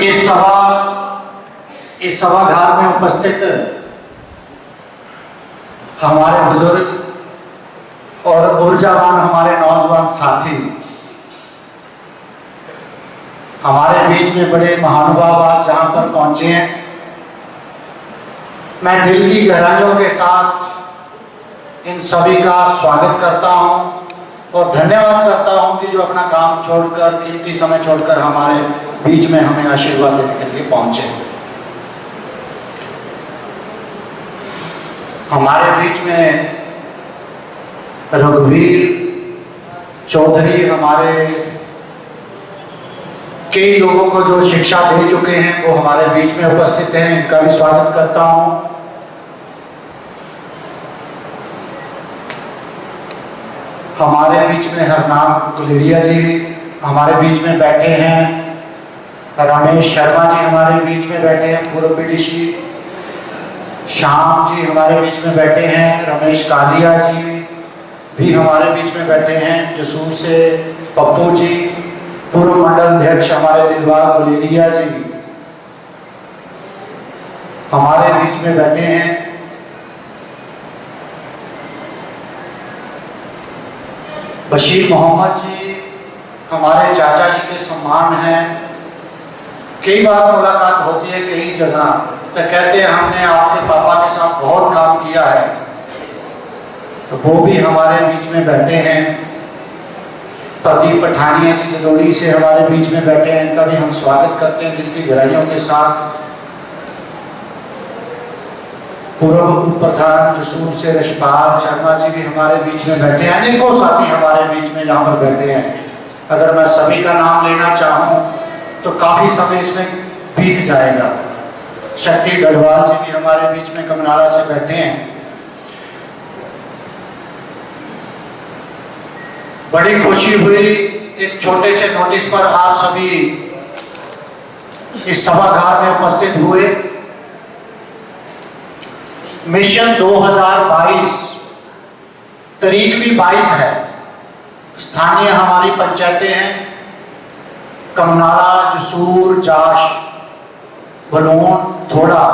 इस सभागार में उपस्थित हमारे बुजुर्ग और ऊर्जावान हमारे नौजवान साथी, हमारे बीच में बड़े महानुभाव आज जहां पर पहुंचे हैं, मैं दिल की गहराइयों के साथ इन सभी का स्वागत करता हूं और धन्यवाद करता हूं कि जो अपना काम छोड़कर, कीमती समय छोड़कर हमारे बीच में हमें आशीर्वाद देने के लिए पहुंचे। हमारे बीच में रघुवीर चौधरी हमारे कई लोगों को जो शिक्षा दे चुके हैं वो हमारे बीच में उपस्थित हैं, इनका भी स्वागत करता हूं। हमारे बीच में हरनाम गुलेरिया जी हमारे बीच में बैठे हैं, रमेश शर्मा जी हमारे बीच में बैठे हैं, पूर्व पीडीसी श्याम जी हमारे बीच में बैठे हैं, रमेश कालिया जी भी हमारे बीच में बैठे हैं, जसूर से पप्पू जी, पूर्व मंडल अध्यक्ष हमारे दिलबाग गुलेरिया जी हमारे बीच में बैठे हैं। बशीर मोहम्मद जी हमारे चाचा जी के सम्मान हैं। कई बार मुलाकात होती है कई जगह, तो कहते हैं हमने आपके पापा के साथ बहुत काम किया है, तो वो भी हमारे बीच में बैठे हैं। प्रदीप पठानिया जी ददौड़ी से हमारे बीच में बैठे हैं, इनका भी हम स्वागत करते हैं दिल की गहराइयों के साथ। पूर्व उप प्रधान जसूर से रशपाल शर्मा जी भी हमारे बीच में बैठे हैं। अनेकों साथी हमारे बीच में यहाँ पर बैठे हैं। अगर मैं सभी का नाम लेना चाहूँ तो काफी समय इसमें बीत जाएगा। शक्ति गढ़वाल जी भी हमारे बीच में कमनाड़ा से बैठे हैं। बड़ी खुशी हुई एक छोटे से नोटिस पर आप सभी इस सभागार में उपस्थित हुए। मिशन 2022 तारीख भी 22 है। स्थानीय हमारी पंचायतें हैं कमनाड़ा, जसूर, जाश, बलून, थोड़ा।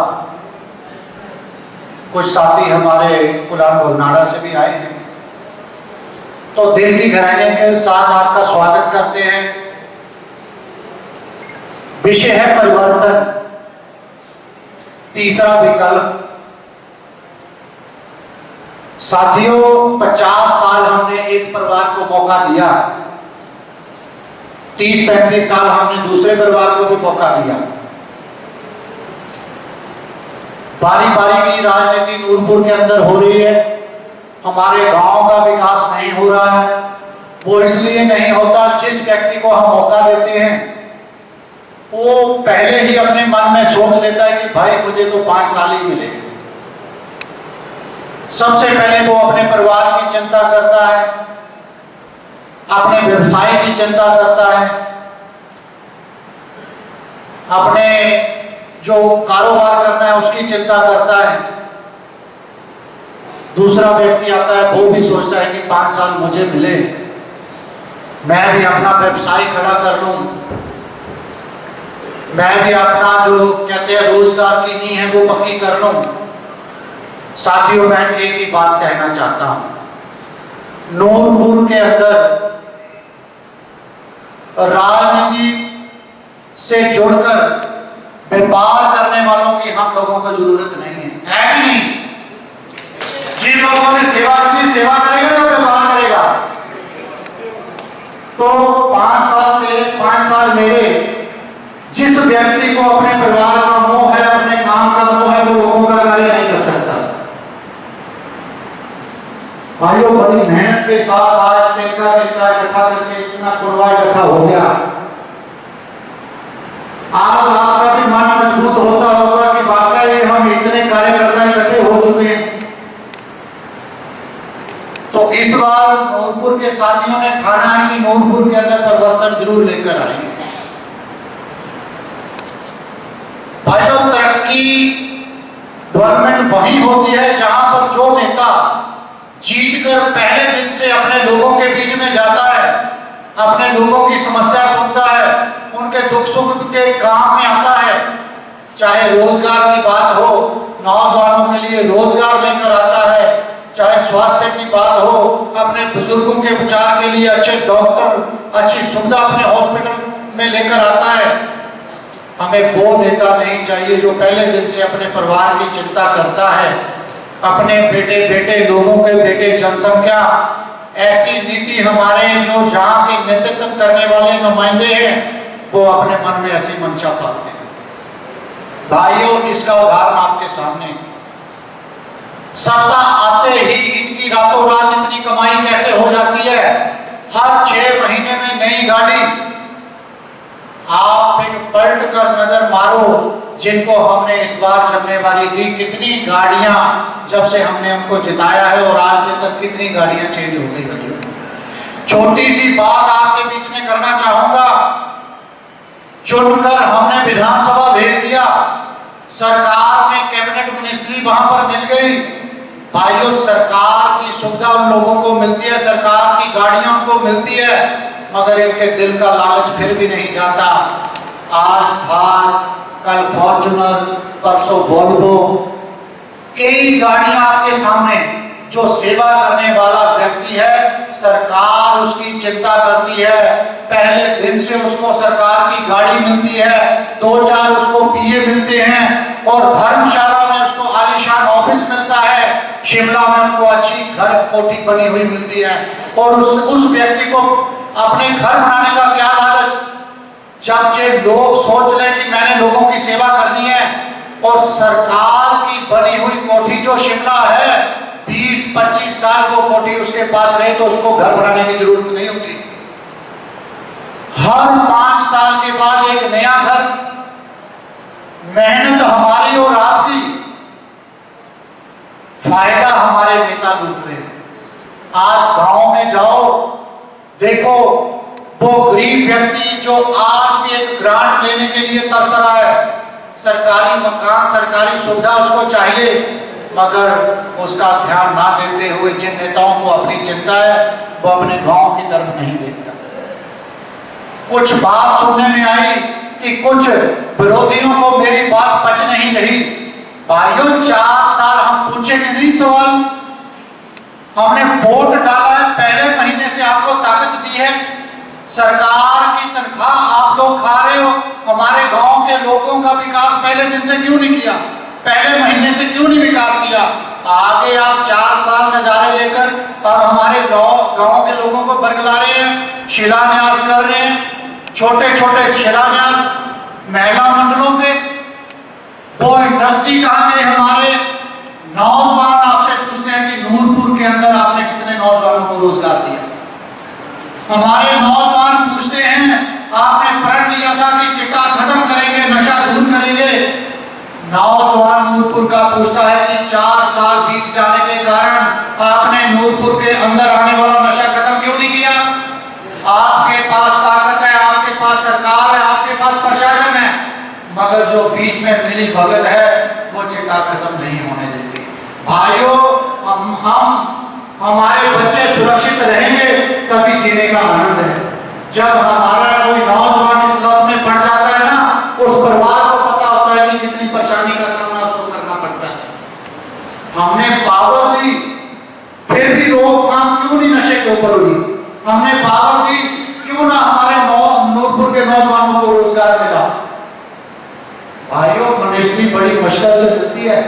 कुछ साथी हमारे कुलान गोलनाड़ा से भी आए हैं। तो दिल की गहराइयों के साथ आपका स्वागत करते हैं। विषय है परिवर्तन, तीसरा विकल्प। साथियों, 50 साल हमने एक परिवार को मौका दिया, 30-35 साल हमने दूसरे परिवार को भी मौका दिया। बारी बारी की राजनीति नूरपुर के अंदर हो रही है। हमारे गांव का विकास नहीं हो रहा है। वो इसलिए नहीं होता, जिस व्यक्ति को हम मौका देते हैं वो पहले ही अपने मन में सोच लेता है कि भाई मुझे तो 5 साल ही मिले। सबसे पहले वो अपने परिवार की चिंता करता है, अपने व्यवसाय की चिंता करता है, अपने जो कारोबार करना है उसकी चिंता करता है। दूसरा व्यक्ति आता है, वो भी सोचता है कि 5 साल मुझे मिले, मैं भी अपना व्यवसाय खड़ा कर लूं, मैं भी अपना जो कहते हैं रोजगार की नींव है वो पक्की कर लूं। साथियों, मैं एक ही बात कहना चाहता हूं, नूरपुर के अंदर राजनीति से जुड़कर व्यापार करने वालों की हम लोगों को जरूरत नहीं है कि नहीं? जिन लोगों ने सेवा करनी, सेवा करेगा या व्यापार करेगा? तो 5 साल तेरे, 5 साल मेरे। जिस व्यक्ति को अपने परिवार का मोह है, अपने काम का मोह है, वो लोगों का कार्य नहीं कर सकता। भाइयों, बड़ी मेहनत के साथ आज टेका इकट्ठा करके इतना कुरवा इकट्ठा हो गया। आज आपका भी मन मजबूत होता होगा कि वाकई हम इतने कार्यकर्ता इकट्ठे हो चुके हैं। तो इस बार नूरपुर के साथियों ने ठाना है कि नूरपुर के अंदर परिवर्तन जरूर लेकर आएंगे। भाइयों, तरक्की गवर्नमेंट वही होती है जहां पर जो नेता जीतकर पहले दिन से अपने लोगों के बीच में जाता है, अपने लोगों की समस्या सुनता है, उनके के दुख सुख के काम में आता है। चाहे रोजगार की बात हो, नौजवानों के लिए रोजगार लेकर आता है, चाहे स्वास्थ्य की बात हो, अपने बुजुर्गों के उपचार के लिए अच्छे डॉक्टर, अच्छी सुविधा अपने हॉस्पिटल में लेकर आता है। हमें वो नेता नहीं चाहिए जो पहले दिन से अपने परिवार की चिंता करता है, अपने बेटे लोगों के बेटे जनसंख्या। ऐसी नीति हमारे जो यहाँ के नेतृत्व करने वाले नुमाइंदे हैं वो अपने मन में ऐसी मंशा पालते हैं। भाइयों, इसका उदाहरण आपके सामने, सत्ता आते ही इनकी रातों रात इतनी कमाई कैसे हो जाती है। हर 6 महीने में नई गाड़ी। आप एक पलट कर नजर मारो, जिनको हमने इस बार जिम्मेवारी दी, कितनी गाड़ियां जब से हमने उनको जिताया है और आज दिन तक कितनी गाड़ियां चेंज हो गई भाइयों। छोटी सी बात आपके बीच में करना चाहूंगा। चुनकर हमने विधानसभा भेज दिया, सरकार में कैबिनेट मिनिस्ट्री वहां पर मिल गई। भाइयों, सरकार की सुविधा उन लोगों को मिलती है, सरकार की गाड़ियों को मिलती है, मगर इनके दिल का लालच फिर भी नहीं जाता। आज थार, कल फॉर्च्यूनर, परसों वोल्वो, कई गाड़ियां आपके सामने। जो सेवा करने वाला व्यक्ति है, सरकार उसकी चिंता करती है। पहले दिन से उसको सरकार की गाड़ी मिलती है, 2-4 उसको पीए मिलते हैं और धर्मशाला में उसको आलीशान ऑफिस मिलता है, शिमला में उनको अच्छी घर कोठी बनी हुई मिलती है। और उस व्यक्ति को अपने घर बनाने का क्या लालच। जब ये लोग सोच लें कि मैंने लोगों की सेवा करनी है और सरकार की बनी हुई कोठी जो शिमला है, 20-25 साल वो कोठी उसके पास रहे तो उसको घर बनाने की जरूरत नहीं होती। हर 5 साल के बाद एक नया घर। मेहनत हमारी और आपकी, फायदा हमारे नेता लूट रहे हैं। आज गांव में जाओ, देखो वो गरीब व्यक्ति जो आज भी एक ग्रांट लेने के लिए तरस रहा है, सरकारी मकान, सरकारी सुविधा उसको चाहिए, मगर उसका ध्यान ना देते हुए जिन नेताओं को अपनी चिंता है वो अपने गांव की तरफ नहीं देखता। कुछ बात सुनने में आई कि कुछ विरोधियों को मेरी बात पच नहीं रही। भाइयों, 4 साल हम पूछेंगे नहीं सवाल। हमने वोट डाला है, पहले महीने से आपको ताकत दी है, सरकार की तनख्वाह आप लोग खा रहे हो, हमारे गांव के लोगों का विकास पहले दिन से क्यों नहीं किया, पहले महीने से क्यों नहीं विकास किया। आगे आप 4 साल नजारे लेकर अब हमारे गांव के लोगों को बरगला रहे हैं, शिलान्यास कर रहे हैं, छोटे छोटे शिलान्यास महिला मंडलों के। वो इंडस्ट्री कहाँ गए हमारे नौजवान? आपसे पूछते हैं कि नूरपुर के अंदर आपने कितने नौजवानों को रोजगार दिया। हमारे नौजवान पूछते हैं, आपने प्रण लिया था कि चिट्टा खत्म करेंगे, नशा दूर करेंगे। नौजवान नूरपुर का पूछता है कि 4 साल बीत जाने के कारण आपने नूरपुर के अंदर आने वाला नशा खत्म क्यों नहीं किया। आपके पास ताकत है, आपके पास सरकार है, आपके पास प्रशासन है, मगर जो बीच में मिली भगत है वो चिट्टा खत्म नहीं होने देती। भाइयों, हमारे बच्चे सुरक्षित रहेंगे तभी जीने का आनंद है। जब हमारा कोई नौजवान इस लत में पड़ जाता है ना, उस परिवार को पता होता है कि कितनी परेशानी का सामना उसको करना पड़ता है। हमने पावर दी, फिर भी रोकथाम क्यों नहीं नशे के ऊपर हुई। हमने पावर दी, क्यों ना हमारे नूरपुर के नौजवानों को रोजगार मिला। भाइयों, मिनिस्ट्री बड़ी मुश्किल से मिलती है।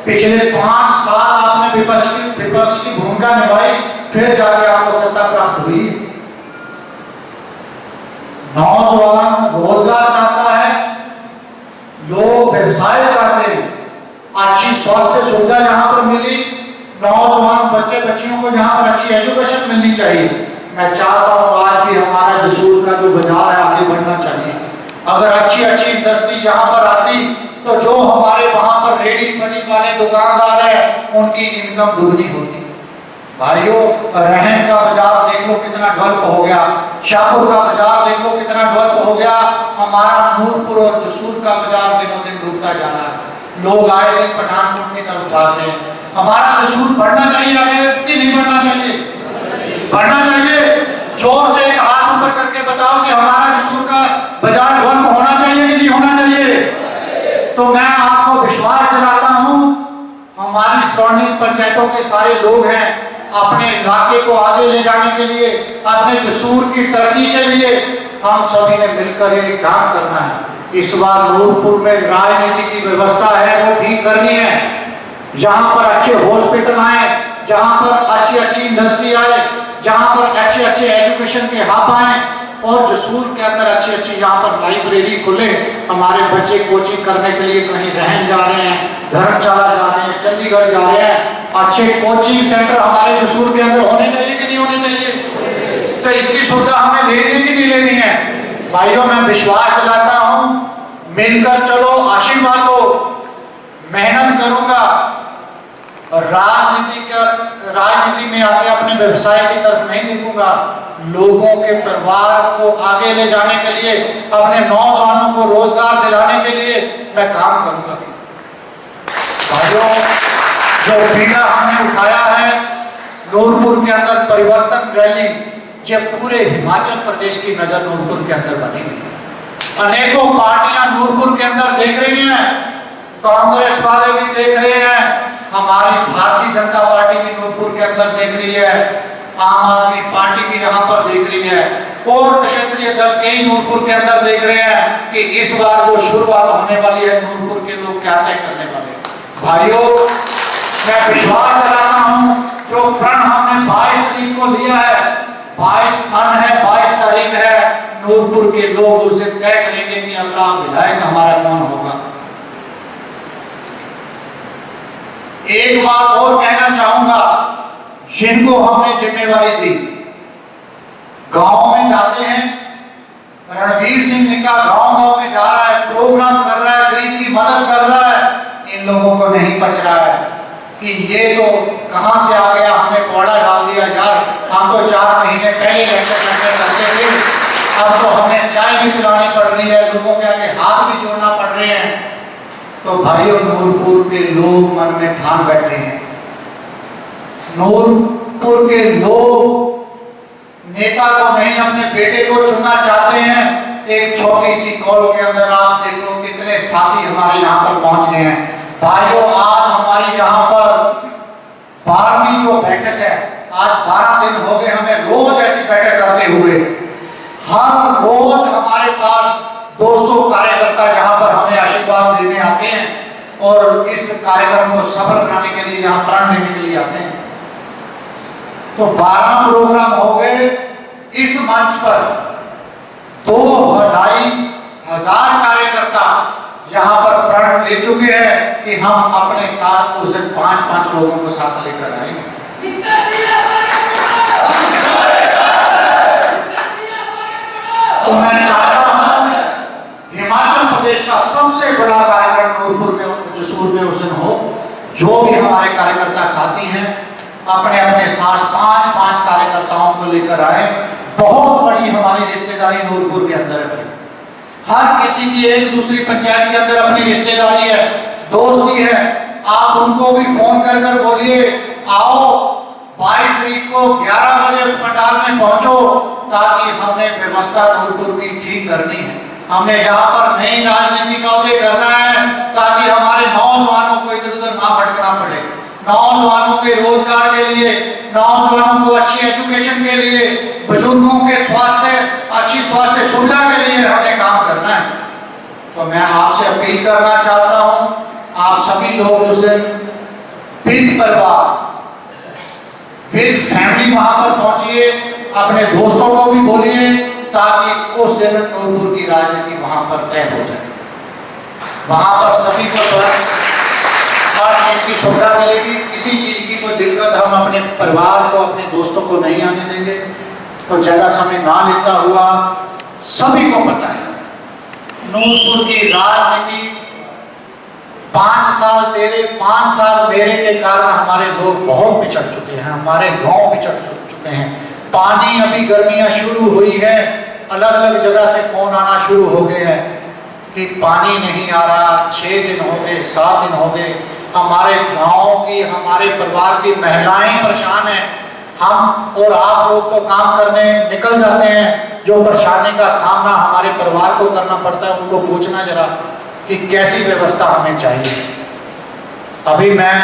पिछले 5 साल आपने विपक्ष की भूमिका निभाई, फिर जाके आपको सत्ता प्राप्त हुई। नौजवान रोजगार चाहता है, लोग व्यवसाय चाहते हैं, अच्छी स्वास्थ्य सुविधा जहां पर मिली, नौजवान बच्चे बच्चियों को जहां पर अच्छी एजुकेशन मिलनी चाहिए। मैं चाहता हूं आज भी हमारा जसूर का जो बाजार है आगे बढ़ना चाहिए। अगर अच्छी अच्छी इंडस्ट्री यहाँ पर आती तो जो हमारे वहां पर रेडी फड़ी वाले दुकानदार हैं उनकी इनकम दुगनी होती। भाइयों, रहन का बाजार देख लो कितना डेवलप हो गया, शाहपुर का बाजार देख लो कितना डेवलप हो गया, हमारा नूरपुर और जसूर का बाजार दिनों दिन डूबता जा रहा है। लोग आए दिन पठानकोट की तरफ जाते हैं। हमारा जसूर बढ़ना चाहिए आगे कि नहीं बढ़ना चाहिए? बढ़ना चाहिए। जोर से एक हाथ ऊपर करके बताओ कि हमारा जसूर का बाजार डेवलप पंचायतों के सारे लोग हैं, अपने इलाके को आगे ले जाने के लिए, अपने जसूर की तरक्की के लिए हम सभी ने मिलकर ये काम करना है। इस बार नूरपुर में राजनीति की व्यवस्था है वो ठीक करनी है। जहां पर अच्छे हॉस्पिटल आए, जहां पर अच्छी अच्छी इंडस्ट्री आए, जहां पर अच्छे अच्छे एजुकेशन के हब आए, और जसूर के अंदर अच्छी अच्छी यहाँ पर लाइब्रेरी खुले, हमारे बच्चे कोचिंग करने के लिए कहीं रहन जा रहे हैं, धर्मशाला जा रहे हैं, चंडीगढ़ जा रहे हैं, अच्छे कोचिंग सेंटर हमारे जसूर के अंदर होने चाहिए कि नहीं होने चाहिए? तो इसकी सुविधा हमें लेनी है कि नहीं लेनी है? भाइयों, मैं विश्वास दिलाता हूं, मिलकर चलो, आशीर्वाद दो, मेहनत करूंगा, राजनीति में आके अपने व्यवसाय की तरफ नहीं देखूंगा, लोगों के परिवार को आगे ले जाने के लिए, अपने नौजवानों को रोजगार दिलाने के लिए मैं काम करूंगा। भाइयों, जो बीड़ा हमने उठाया है नूरपुर के अंदर परिवर्तन रैली, जब पूरे हिमाचल प्रदेश की नजर नूरपुर के अंदर बनी हुई, अनेकों पार्टियां नूरपुर के अंदर देख रही हैं, कांग्रेस वाले भी देख रहे हैं, हमारी भारतीय जनता पार्टी की नूरपुर के अंदर देख रही है, आम आदमी पार्टी की यहाँ पर देख रही है, और क्षेत्रीय दल कई नूरपुर के अंदर देख रहे हैं कि इस बार जो शुरुआत होने वाली है नूरपुर के लोग क्या तय करने वाले हैं। भाइयों, मैं विश्वास दिलाता हूँ, जो प्रण हमने 22 तारीख को लिया है, 22 सन है, 22 तारीख है, नूरपुर के लोग उसे तय करेंगे कि अगला विधायक हमारा कौन होगा। एक बात और कहना चाहूंगा, जिनको हमने जिम्मेवारी दी, गांव में जाते हैं, रणवीर सिंह निका गांव में जा रहा है, प्रोग्राम कर रहा है, गरीब की मदद कर रहा है, इन लोगों को नहीं बच रहा है कि ये तो कहां से आ गया, हमें पौड़ा डाल दिया यार, हम तो 4 महीने पहले करते थे, अब तो हमें चाय भी पिलानी पड़ रही है, लोगों के आगे हाथ भी जोड़ना पड़ रहे हैं। तो भाइयों, नूरपुर के लोग मन में ठान बैठे हैं, नूरपुर के लोग नेता को नहीं अपने बेटे को चुनना चाहते हैं। एक छोटी सी कॉल के अंदर आप देखो कितने साथी हमारे यहाँ पर पहुंच गए हैं। भाइयों, आज हमारी यहाँ पर 12वीं जो बैठक है, आज 12 दिन हो गए हमें रोज ऐसी बैठक करते हुए, हर रोज हमारे पास 200 कार्यकर्ता यहाँ पर हमें आशीर्वाद देने आते हैं और इस कार्यक्रम को सफल बनाने के लिए यहाँ प्रण लेने के लिए आते हैं। तो 12 प्रोग्राम हो गए, इस मंच पर 2,500 कार्यकर्ता यहाँ पर प्रण ले चुके हैं कि हम अपने साथ उस दिन 5-5 लोगों को साथ लेकर आएंगे। तो मैं चाहता हूं हिमाचल प्रदेश का सबसे बड़ा कार्यक्रम नूरपुर में, जसूर में उस दिन हो। जो भी हमारे कार्यकर्ता साथी हैं अपने अपने साथ 5-5 कार्यकर्ताओं को लेकर आए। बहुत बड़ी हमारी रिश्तेदारी नूरपुर के अंदर है भाई, हर किसी की एक दूसरी पंचायत के अंदर अपनी रिश्तेदारी है, दोस्ती है। आप उनको भी फोन कर बोलिए आओ 22 तारीख को 11 बजे उस पंडाल में पहुंचो, ताकि हमने व्यवस्था नूरपुर की ठीक करनी है। हमने यहाँ पर नई राजनीति का उदय करना है ताकि हमारे नौजवानों को इधर उधर ना भटकना पड़े, नौजवानों के रोजगार के लिए, नौजवानों को अच्छी एजुकेशन के लिए, बुजुर्गों के अच्छी स्वास्थ्य सुविधा के लिए हमें काम करना है। तो मैं आपसे अपील करना चाहता हूं, आप सभी लोग उस दिन विद परिवार, विद फैमिली वहां पर पहुंचिए, अपने दोस्तों को भी बोलिए, ताकि उस दिन नूरपुर की राजनीति वहां पर तय हो जाए। वहां पर सभी को हर चीज की सुविधा मिलेगी, किसी चीज की कोई दिक्कत हम अपने परिवार को, अपने दोस्तों को नहीं आने देंगे। तो ज्यादा समय ना लेता हुआ, सभी को पता है नूरपुर की राजनीति 5 साल तेरे 5 साल मेरे के कारण हमारे लोग बहुत पिछड़ चुके हैं, हमारे गांव पिछड़ चुके हैं। पानी, अभी गर्मियां शुरू हुई है, अलग अलग जगह से फोन आना शुरू हो गए हैं कि पानी नहीं आ रहा, 6 दिन हो गए, 7 दिन हो गए। हमारे गांव की, हमारे परिवार की महिलाएं परेशान हैं। हम और आप लोग तो काम करने निकल जाते हैं, जो परेशानी का सामना हमारे परिवार को करना पड़ता है, उनको पूछना जरा कि कैसी व्यवस्था हमें चाहिए। अभी मैं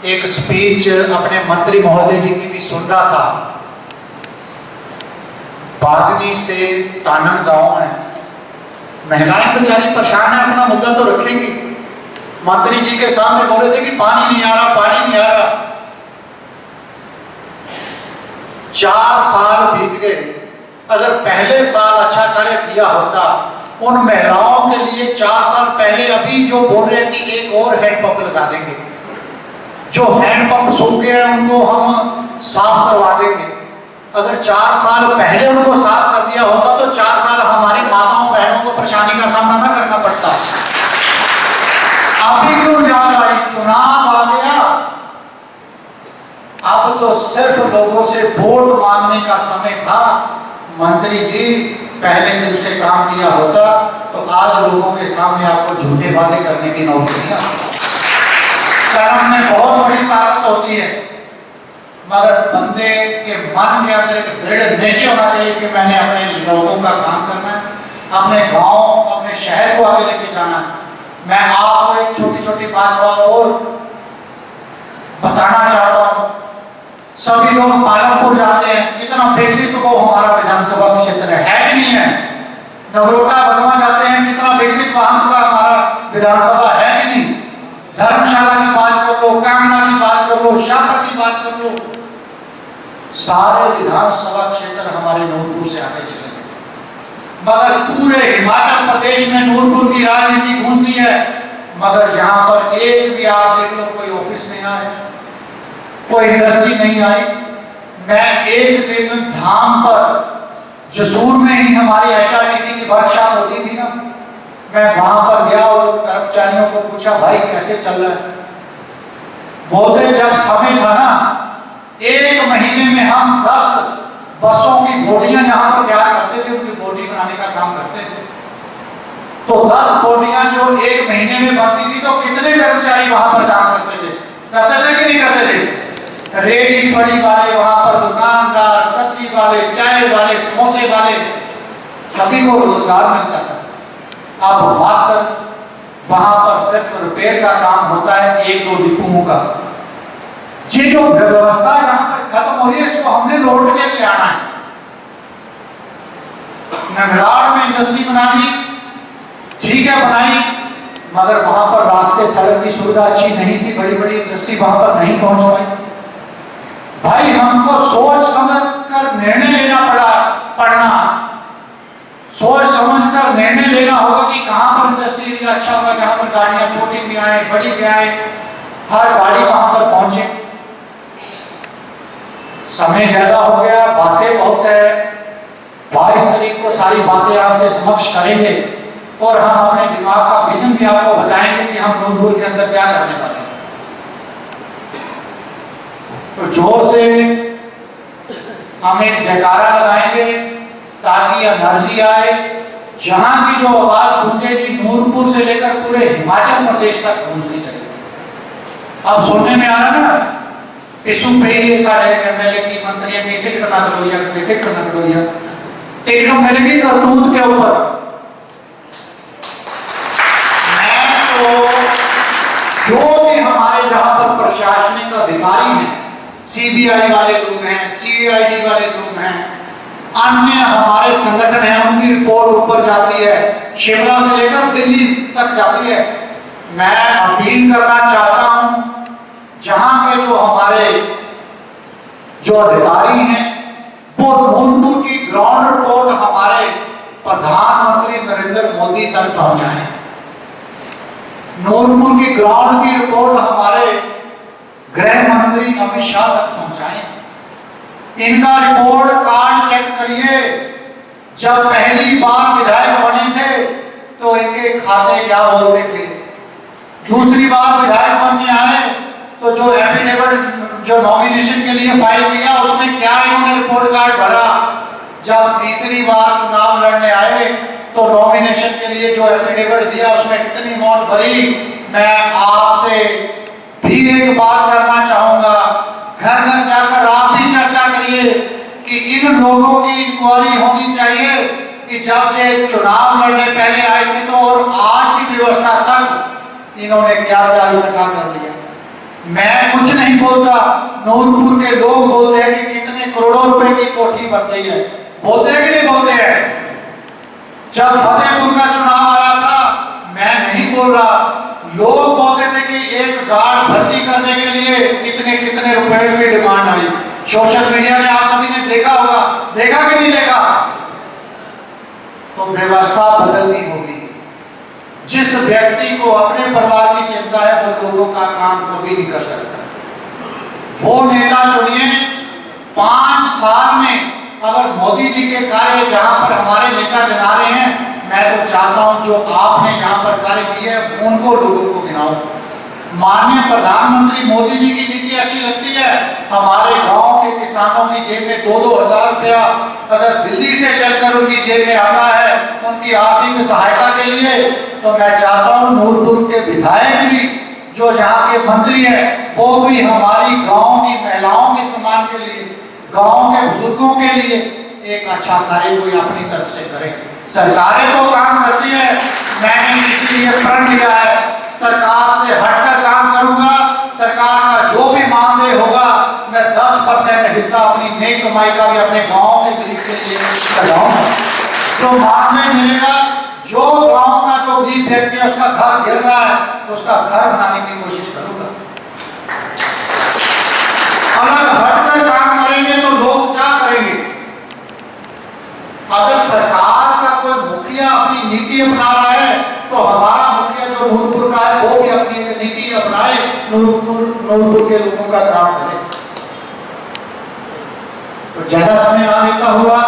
एक स्पीच अपने मंत्री महोदय जी की भी सुन रहा था। बागनी से तानन गांव है, महिलाएं बेचारी परेशान है, अपना मुद्दा तो रखेंगी। मंत्री जी के सामने बोले थे कि पानी नहीं आ रहा, पानी नहीं आ रहा। 4 साल बीत गए। अगर पहले साल अच्छा कार्य किया होता, उन महिलाओं के लिए 4 साल पहले अभी जो बोल रहे हैं कि एक और हैंडपंप लगा देंगे, जो हैंडपंप सूख गए हैं उनको हम साफ करवा देंगे। अगर 4 साल पहले उनको साफ कर दिया होता तो 4 साल हमारी माताओं बहनों को परेशानी का सामना न करना पड़ता। अभी क्यों याद आई? चुनाव आ गया, अब तो सिर्फ लोगों से वोट मांगने का समय था। मंत्री जी पहले दिन से काम किया होता तो आज लोगों के सामने आपको झूठे वादे करने की नौबत नहीं आती। कर्म में बहुत बड़ी ताकत होती है, मगर बंदे के मन के अंदर एक दृढ़ निश्चय होना चाहिए कि मैंने अपने लोगों का काम करना है, अपने गांव अपने शहर को आगे लेके जाना है। मैं आपको एक छोटी छोटी बात और बताना चाहता हूं। सभी लोग पालमपुर जाते हैं, कितना विकसित वो हमारा विधानसभा क्षेत्र है कि नहीं है? नगरोटा बगवा जाते हैं, कितना विकसित वहां का हमारा विधानसभा है कि नहीं? धर्मशाला की बात कर लो, कांगड़ा की बात कर लो, शाखा की बात कर लो, सारे विधानसभा क्षेत्र हमारे नूरपुर से आगे चले गए। मगर पूरे हिमाचल प्रदेश में नूरपुर की राजनीति गूंजती है, मगर यहाँ पर एक भी आप देख लो कोई ऑफिस नहीं आए, कोई इंडस्ट्री नहीं आई। मैं एक दिन धाम पर जसूर में ही हमारी HRTC की वर्कशॉप होती थी ना, मैं वहां पर गया और कर्मचारियों को पूछा भाई कैसे चल रहा है? बोलते जब समय था ना, 1 महीने में हम 10 बसों की बोटियां यहाँ पर तैयार करते थे, उनकी बोटी बनाने का काम करते थे। तो 10 बोटियां जो 1 महीने में बनती थी तो कितने कर्मचारी वहां पर काम करते थे? करते थे कि नहीं करते थे? रेडी फड़ी वाले, वहां पर दुकानदार, सब्जी वाले, चाय वाले, समोसे वाले, सभी को रोजगार मिलता था। अब मात्र वहां पर सिर्फ रिपेयर का काम होता है, 1-2 डिपोओं का। ये जो व्यवस्था यहाँ पर खत्म हो रही है, इसको हमने लौट के ले आना है। नगराड़ में इंडस्ट्री बना दी, ठीक है बनाई, मगर वहां पर रास्ते सड़क की सुविधा अच्छी नहीं थी, बड़ी बड़ी इंडस्ट्री वहां पर नहीं पहुंच पाई। भाई हमको सोच समझ कर निर्णय लेना पड़ना, सोच समझ कर निर्णय लेना होगा कि कहां पर इंडस्ट्री एरिया अच्छा होगा, जहां पर गाड़ियां छोटी भी आए बड़ी भी आए, हर गाड़ी वहां पर पहुंचे। समय ज्यादा हो गया, बातें बहुत है। 22 तारीख को सारी बातें आपके समक्ष करेंगे और हम अपने दिमाग का विजन भी आपको बताएंगे कि हम नूरपुर के अंदर क्या करने वाले हैं। तो जोर से हम एक जयकारा लगाएंगे ताकि एनर्जी आए। जहां की जो आवाज गूंजेगी नूरपुर से लेकर पूरे हिमाचल प्रदेश तक गूंजनी चाहिए। अब सुनने में आ रहा ना, पिछू पे ये सारे MLA की मंत्रियों की टिकट ना कटोइया, टिकट ना कटोइया, टिकट मिलेगी करतूत के ऊपर। मैं तो जो भी हमारे जहां पर प्रशासनिक अधिकारी हैं, CBI वाले लोग हैं, CID वाले लोग हैं, अन्य हमारे संगठन हैं, उनकी रिपोर्ट ऊपर जाती है, शिमला से लेकर दिल्ली तक जाती है। मैं अपील करना चाहता हूं, जहां के जो हमारे जो अधिकारी हैं वो नूरपुर की ग्राउंड रिपोर्ट हमारे प्रधानमंत्री नरेंद्र मोदी तक पहुंचाएं। नूरपुर की ग्राउंड की रिपोर्ट हमारे गृह मंत्री अमित शाह तक पहुंचाएं। इनका रिपोर्ट कार्ड चेक करिए। जब पहली बार विधायक बने थे तो इनके खाते क्या बोलते थे, दूसरी बार विधायक बनने आए तो जो एफिडेविट जो नॉमिनेशन के लिए फाइल किया उसमें क्या इन्होंने रिपोर्ट कार्ड भरा। जब तीसरी बार चुनाव लड़ने आए तो नॉमिनेशन के लिए जो एफिडेविट दिया उसमें कितनी अमाउंट भरी। मैं आपसे भी एक बात करना चाहूंगा, घर घर जाकर आप भी चर्चा करिए कि इन लोगों की इंक्वायरी होनी चाहिए कि जब ये चुनाव लड़ने पहले आए थे तो और आज की व्यवस्था तक इन्होंने क्या क्या इकट्ठा कर लिया। मैं कुछ नहीं बोलता, नूरपुर के लोग बोलते हैं कि कितने करोड़ों रुपए की कोठी बन रही है। बोलते हैं कि नहीं बोलते हैं? जब फतेहपुर का चुनाव आया था, मैं नहीं बोल रहा, लोग बोलते थे कि एक गार्ड भर्ती करने के लिए कितने कितने रुपए की डिमांड आई। सोशल मीडिया में आप सभी ने देखा होगा, देखा कि नहीं देखा? तो व्यवस्था बदलनी होगी। जिस व्यक्ति को अपने परिवार की चिंता है वो लोगों का काम कभी नहीं कर सकता। वो नेता चुनिए, 5 साल में अगर मोदी जी के कार्य जहां पर हमारे नेता गिना रहे हैं, मैं तो चाहता हूं जो आपने यहाँ पर कार्य किए उनको लोगों को गिनाओ। माननीय प्रधानमंत्री मोदी जी की नीति अच्छी लगती है। हमारे गांव के किसानों की जेब में 2-2 हजार रुपया अगर दिल्ली से चलकर उनकी जेब में आता है उनकी आर्थिक सहायता के लिए, तो मैं चाहता हूँ नूरपुर के विधायक भी, जो यहाँ के मंत्री है, वो भी हमारी गाँव की महिलाओं के सम्मान के लिए, गाँव के बुजुर्गों के लिए एक अच्छा कार्य कोई अपनी तरफ से करें। सरकारें तो काम करती है, मैंने इसीलिए प्रण लिया है सरकार से हटकर काम करूंगा। सरकार का जो भी मानदेय होगा मैं 10% हिस्सा अपनी नेक कमाई का भी अपने गांव के गरीब के लिए लगाऊंगा। तो मानदेय मिलेगा, जो गांव का जो गरीब व्यक्ति है उसका घर गिर रहा है उसका घर बनाने की कोशिश करूंगा। अलग हटकर काम करेंगे तो लोग क्या करेंगे? अगर सरकार का कोई मुखिया अपनी नीति अपना रहा है तो हमारा मुखिया जो नूरपुर का है वो भी अपनी नीति अपनाए, नूरपुर के लोगों का काम करे। तो ज्यादा समय ना लेता हुआ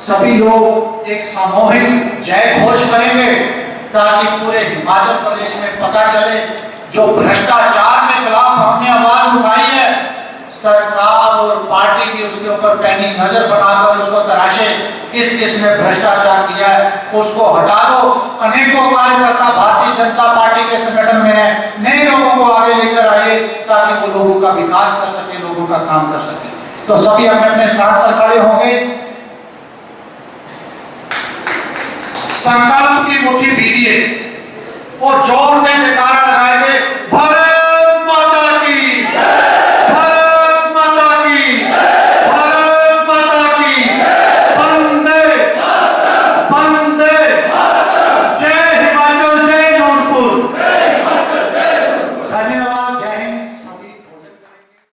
सभी लोग एक सामूहिक जय घोष करेंगे ताकि पूरे हिमाचल प्रदेश में पता चले जो भ्रष्टाचार के खिलाफ हमने आवाज उठाई है, सरकार और पार्टी की उसके ऊपर पैनी नजर बनाकर उसको तराशे, किस किस ने भ्रष्टाचार किया है उसको हटा दो। अनेकों कार्यकर्ता भारतीय जनता पार्टी के संगठन में है, नए लोगों को आगे लेकर आइए ताकि वो लोगों का विकास कर सके, लोगों का काम कर सके। तो सभी अपने अपने स्थान पर खड़े होंगे, संकल्प की मुट्ठी भीजिए और जो